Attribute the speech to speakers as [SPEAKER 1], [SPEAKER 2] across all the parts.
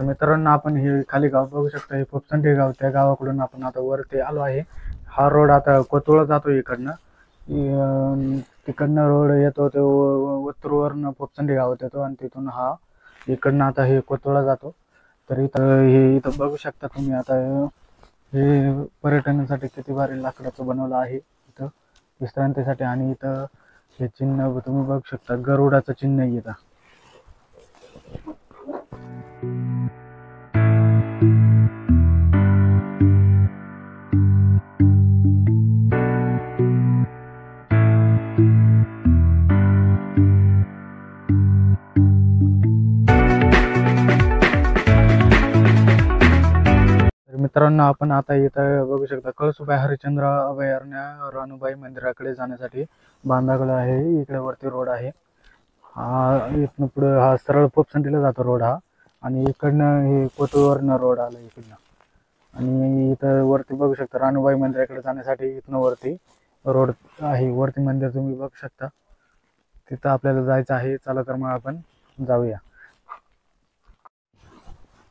[SPEAKER 1] तर मित्रांनो, आपण हे खाली गाव बघू शकता, हे पोपचंडी गाव. त्या गावाकडून आपण आता वरती आलो आहे. हा रोड आता कोतुळा जातो इकडनं. तिकडनं रोड येतो तो उत्तरवरनं पोपचंडी गावात येतो आणि तिथून हा इकडनं आता हे कोतुळा जातो. तर इथं बघू शकता तुम्ही आता हे पर्यटनासाठी किती भारी लाकडाचं बनवलं आहे इथं विश्रांतीसाठी. आणि इथं हे चिन्ह तुम्ही बघू शकता, गरुडाचं चिन्ह आहे इथं. मित्रांनो, आपण आता इथं बघू शकता, कळसुबाई हरिश्चंद्र अभयारण्य रानूबाई मंदिराकडे जाण्यासाठी बांधागड आहे. इकडे वरती रोड आहे. हा इथनं पुढे हा सरळ पोपचंडीला जातो रोड हा. आणि इकडनं हे कोतुळवरनं रोड आला इकडनं. आणि इथं वरती बघू शकता, रानूबाई मंदिराकडे जाण्यासाठी इथनं वरती रोड आहे. वरती मंदिर तुम्ही बघू शकता, तिथं आपल्याला जायचं आहे. चला तर मग आपण जाऊया.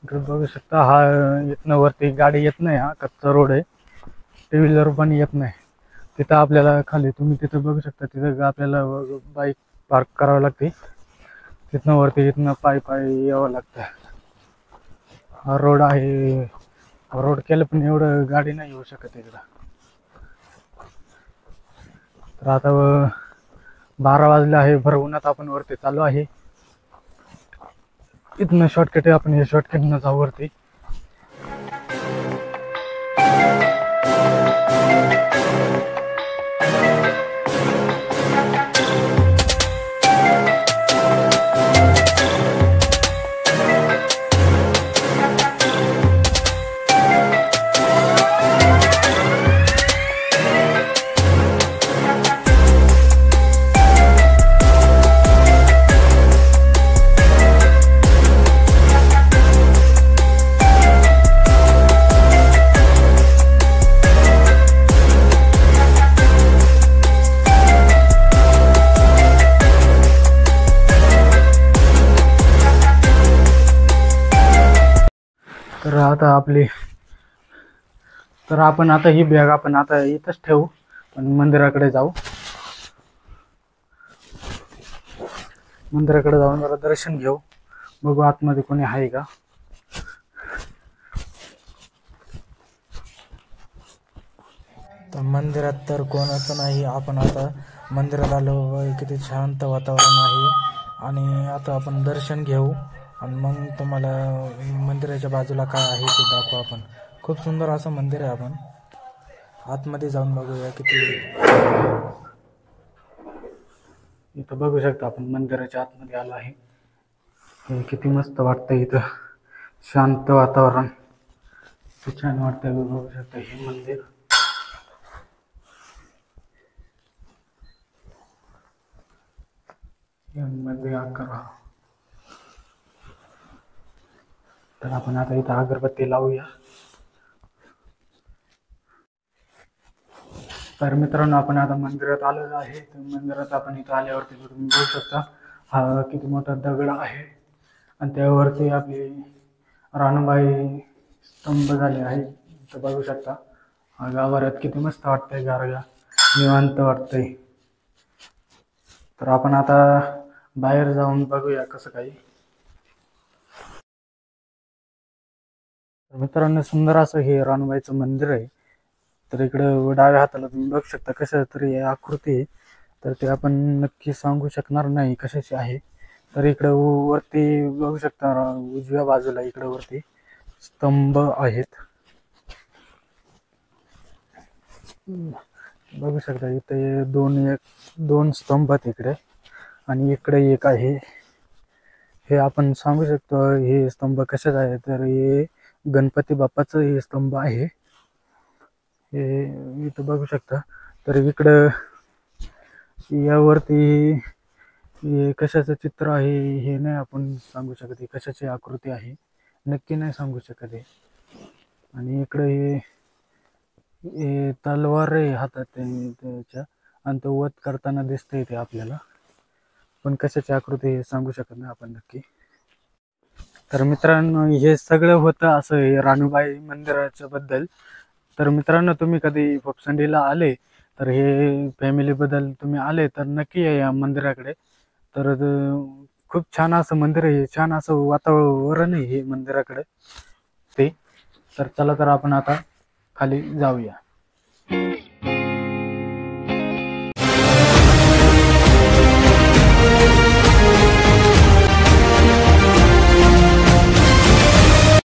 [SPEAKER 1] बघू शकता, हा इथनं वरती गाडी येत नाही. हा कच्चा रोड आहे, टू व्हीलर पण येत नाही. तिथं आपल्याला खाली तुम्ही तिथं बघू शकता, तिथं आपल्याला बाईक पार्क करावं लागते. तिथनं वरती इथनं पायी यावं लागतं. हा रोड आहे. रोड केलं पण एवढं गाडी नाही येऊ शकत इकडं. तर आता 12 वाजले आहे. भर उन्हात आपण वरती चालू आहे. इथनं शॉर्टकट आहे, आपण हे शॉर्टकटनं जाऊ वरती. तर आपण आता ही बॅग आपण आता इथंच ठेवू आणि मंदिराकडे जाऊ. मंदिराकडे जाऊन जरा दर्शन घेऊ, बघू आतमध्ये कोणी आहे का. तर मंदिरात तर कोणाचं नाही. आपण आता मंदिरात आलो, किती शांत वातावरण आहे. आणि आता आपण दर्शन घेऊ आणि मग तुम्हाला मंदिराच्या बाजूला काय आहे ते दाखवू आपण. खूप सुंदर असं मंदिर आहे. आपण आतमध्ये जाऊन बघूया. इथं बघू शकता, आपण मंदिराच्या आतमध्ये आलो आहे. हे किती मस्त वाटतं इथं, शांत वातावरण, किती छान वाटतं. बघू शकता हे मंदिर. मंदिर आकार. तर आपण आता इथं अगरबत्ती लावूया. तर मित्रांनो, आपण आता मंदिरात आलेलो आहे. तर मंदिरात आपण इथं आल्यावरती तुम्ही बघू शकता, हा किती मोठा दगड आहे आणि त्यावरती आपली रानूबाई स्तंभ झाले आहे. तर बघू शकता, हा गाभाऱ्यात किती मस्त वाटतंय, गारगा निवांत वाटतंय. तर आपण आता बाहेर जाऊन बघूया कसं काही. मित्रांनो, सुंदर असं हे रानूबाईचं मंदिर आहे. तर इकडं डाव्या हाताला तुम्ही बघू शकता कशा तरी आकृती आहे. तर ते आपण नक्की सांगू शकणार नाही कशाची आहे. तर इकडं वरती बघू शकता, उजव्या बाजूला इकडं वरती स्तंभ आहेत. बघू शकता इथे दोन स्तंभ आहेत इकडे आणि इकडे एक आहे. हे आपण सांगू शकतो हे स्तंभ कशाच आहे. तर हे गणपती बाप्पाचं हे स्तंभ आहे. हे इथं बघू शकता. तर इकडं यावरती हे कशाचं चित्र आहे हे नाही आपण सांगू शकत. कशाची आकृती आहे नक्की नाही सांगू शकत आहे. आणि इकडे हे तलवार आहे हातात त्याच्या आणि तो वध करताना दिसतंय ते आपल्याला, पण कशाची आकृती हे सांगू शकत नाही आपण नक्की. तर मित्रांनो, हे सगळं होतं असं हे रानूबाई मंदिराच्या बद्दल. तर मित्रांनो, तुम्ही कधी फुफसंडीला आले तर हे फॅमिली बद्दल तुम्ही आले तर नक्की या मंदिराकडे. तर खूप छान असं मंदिर आहे, छान असं वातावरण आहे हे मंदिराकडे ते. तर चला तर आपण आता खाली जाऊया.